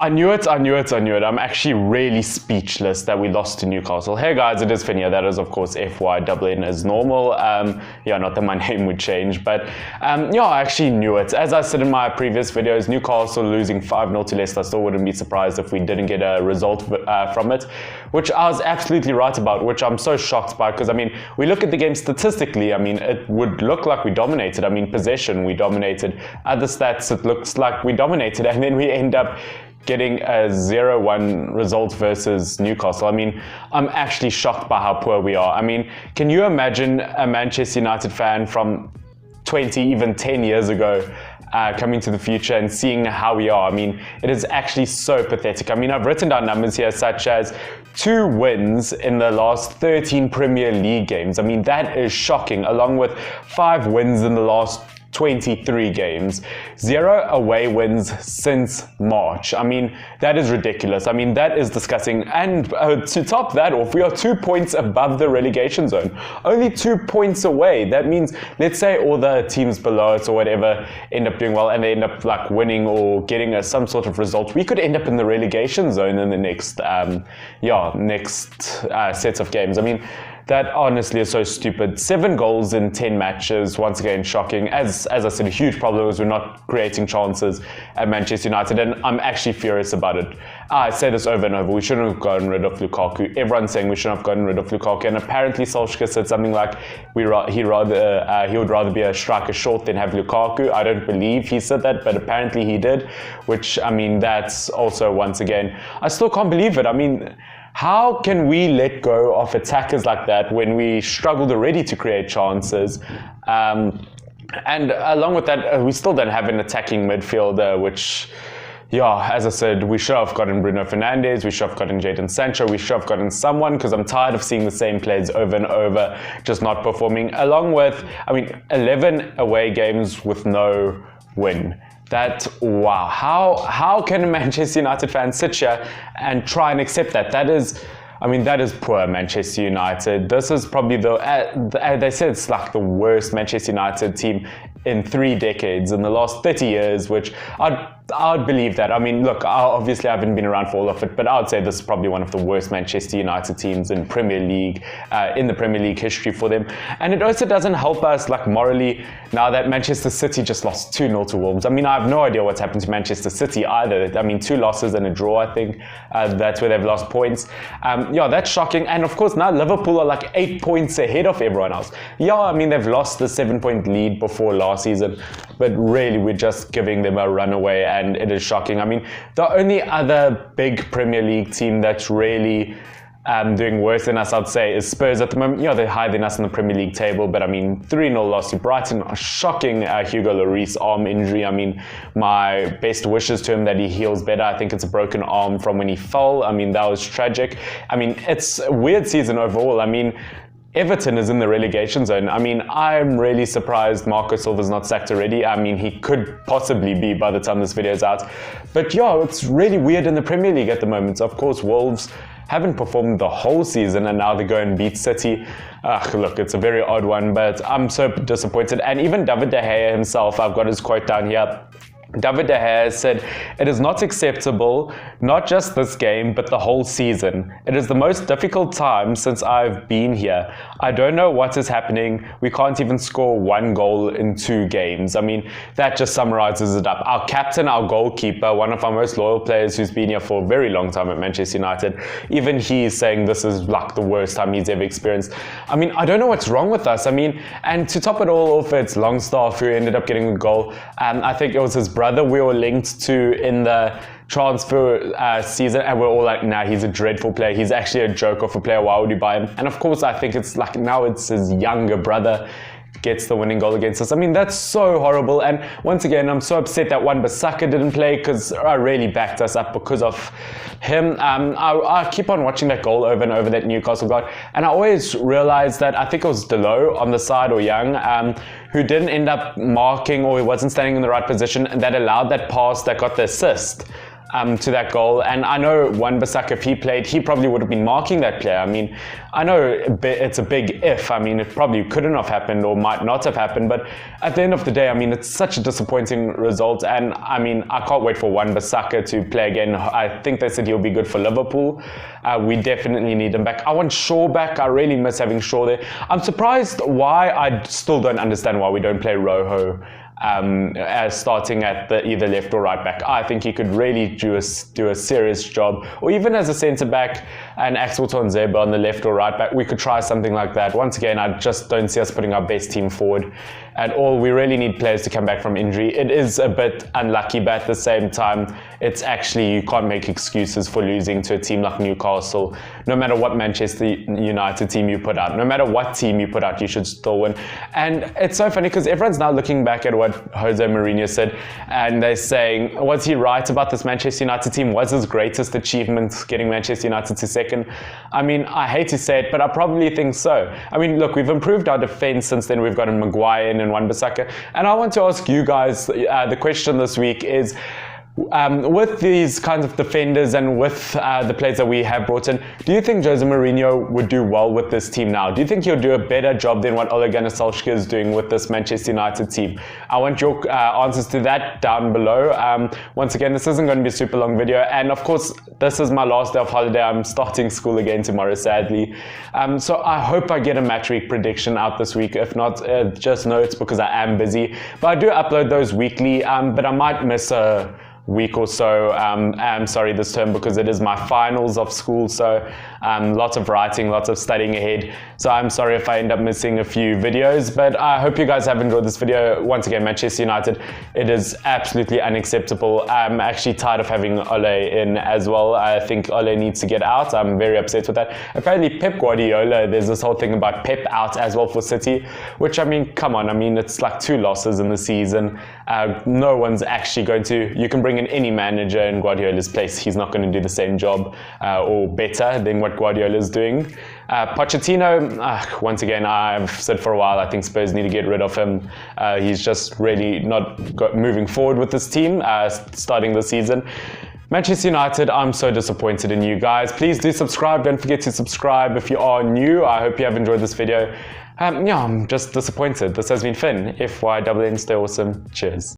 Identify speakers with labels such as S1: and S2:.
S1: I knew it. I'm actually really speechless that we lost to Newcastle. Hey guys, it is Finn here. That is of course FYNN as normal. Not that my name would change, but I actually knew it. As I said in my previous videos, Newcastle losing 5-0 to Leicester, I still wouldn't be surprised if we didn't get a result from it, which I was absolutely right about, which I'm so shocked by, because we look at the game statistically, it would look like we dominated. Possession, we dominated. Other stats, it looks like we dominated, and then we end up getting a 0-1 result versus Newcastle. I'm actually shocked by how poor we are. Can you imagine a Manchester United fan from 20, even 10 years ago coming to the future and seeing how we are? It is actually so pathetic. I've written down numbers here such as 2 wins in the last 13 Premier League games. That is shocking, along with 5 wins in the last 23 games, 0 away wins since March. That is ridiculous. That is disgusting. And to top that off, we are 2 points above the relegation zone. Only 2 points away. That means, let's say all the teams below us or whatever end up doing well and they end up like winning or getting some sort of result. We could end up in the relegation zone in the next set of games. That honestly is so stupid. 7 goals in 10 matches, once again shocking. As I said, a huge problem is we're not creating chances at Manchester United, and I'm actually furious about it. I say this over and over, we shouldn't have gotten rid of Lukaku. Everyone's saying we shouldn't have gotten rid of Lukaku, and apparently Solskjaer said something like he would rather be a striker short than have Lukaku. I don't believe he said that, but apparently he did, which, that's also, once again, I still can't believe it. How can we let go of attackers like that when we struggled already to create chances? And along with that, we still don't have an attacking midfielder, which, as I said, we should have gotten Bruno Fernandes, we should have gotten Jadon Sancho, we should have gotten someone, because I'm tired of seeing the same players over and over, just not performing. Along with, 11 away games with no win. Wow, how can a Manchester United fan sit here and try and accept that? That is poor Manchester United. This is probably they said it's like the worst Manchester United team in 3 decades, in the last 30 years, which I'd believe that. Look, obviously I haven't been around for all of it, but I would say this is probably one of the worst Manchester United teams in Premier League, in the Premier League history for them. And it also doesn't help us morally now that Manchester City just lost 2-0 to Wolves. I have no idea what's happened to Manchester City either. 2 losses and a draw, I think. That's where they've lost points. That's shocking. And of course now Liverpool are 8 points ahead of everyone else. They've lost the 7-point lead before last season, but really we're just giving them a runaway, and it is shocking. The only other big Premier League team that's really doing worse than us, I'd say, is Spurs at the moment. They're higher than us in the Premier League table, but 3-0 loss to Brighton. A shocking Hugo Lloris arm injury. My best wishes to him that he heals better. I think it's a broken arm from when he fell. That was tragic. It's a weird season overall. Everton is in the relegation zone. I'm really surprised Marco Silva's not sacked already. He could possibly be by the time this video is out. But it's really weird in the Premier League at the moment. Of course, Wolves haven't performed the whole season, and now they go and beat City. Look, it's a very odd one, but I'm so disappointed. And even David De Gea himself, I've got his quote down here. David De Gea said, "It is not acceptable, not just this game, but the whole season. It is the most difficult time since I've been here. I don't know what is happening. We can't even score 1 goal in 2 games." That just summarizes it up. Our captain, our goalkeeper, one of our most loyal players who's been here for a very long time at Manchester United, even he is saying this is the worst time he's ever experienced. I don't know what's wrong with us. And to top it all off, it's Longstaff who ended up getting the goal. I think it was his brother we were linked to in the transfer season, and we're all like, nah, he's a dreadful player. He's actually a joke of a player. Why would you buy him? And of course, I think it's now it's his younger brother gets the winning goal against us. That's so horrible. And once again, I'm so upset that Wan-Bissaka didn't play, because I really backed us up because of him. I keep on watching that goal over and over that Newcastle got, and I always realized that I think it was Delo on the side, or Young, who didn't end up marking, or he wasn't standing in the right position, and that allowed that pass that got the assist. to that goal. And I know Wan-Bissaka, if he played, he probably would have been marking that player. I mean, I know it's a big if. I mean, it probably couldn't have happened or might not have happened. But at the end of the day, I mean, it's such a disappointing result. And I mean, I can't wait for Wan-Bissaka to play again. I think they said he'll be good for Liverpool. We definitely need him back. I want Shaw back. I really miss having Shaw there. I'm surprised why. I still don't understand why we don't play Rojo as starting at the either left or right back. I think he could really do a serious job, or even as a centre back and Axel Tonzeba on the left or right back. We could try something like that. Once again, I just don't see us putting our best team forward at all. We really need players to come back from injury. It is a bit unlucky, but at the same time, it's actually, you can't make excuses for losing to a team like Newcastle. No matter what Manchester United team you put out, no matter what team you put out, you should still win. And it's so funny because everyone's now looking back at what Jose Mourinho said, and they're saying, was he right about this Manchester United team? Was his greatest achievement getting Manchester United to second? I mean, I hate to say it, but I probably think so. I mean, look, we've improved our defense since then. We've gotten Maguire in and Wan-Bissaka. And I want to ask you guys, the question this week is, with these kinds of defenders and with the players that we have brought in, do you think Jose Mourinho would do well with this team now? Do you think he'll do a better job than what Ole Gunnar Solskjaer is doing with this Manchester United team? I want your answers to that down below. Once again, this isn't going to be a super long video, and of course, this is my last day of holiday. I'm starting school again tomorrow, sadly. So I hope I get a match week prediction out this week. If not, just know it's because I am busy. But I do upload those weekly, but I might miss a week or so. I'm sorry this term because it is my finals of school, so lots of writing, lots of studying ahead. So I'm sorry if I end up missing a few videos, but I hope you guys have enjoyed this video. Once again, Manchester United, it is absolutely unacceptable. I'm actually tired of having Ole in as well. I think Ole needs to get out. I'm very upset with that. Apparently Pep Guardiola, there's this whole thing about Pep out as well for City, which, I mean, come on. I mean, it's like 2 losses in the season. No one's actually going to, you can bring in any manager in Guardiola's place, he's not going to do the same job or better than what Guardiola is doing. Pochettino, once again, I've said for a while, I think Spurs need to get rid of him. He's just really not moving forward with this team starting the season. Manchester United, I'm so disappointed in you guys. Please do subscribe. Don't forget to subscribe if you are new. I hope you have enjoyed this video. Yeah, I'm just disappointed. This has been Finn. FYNN, stay awesome. Cheers.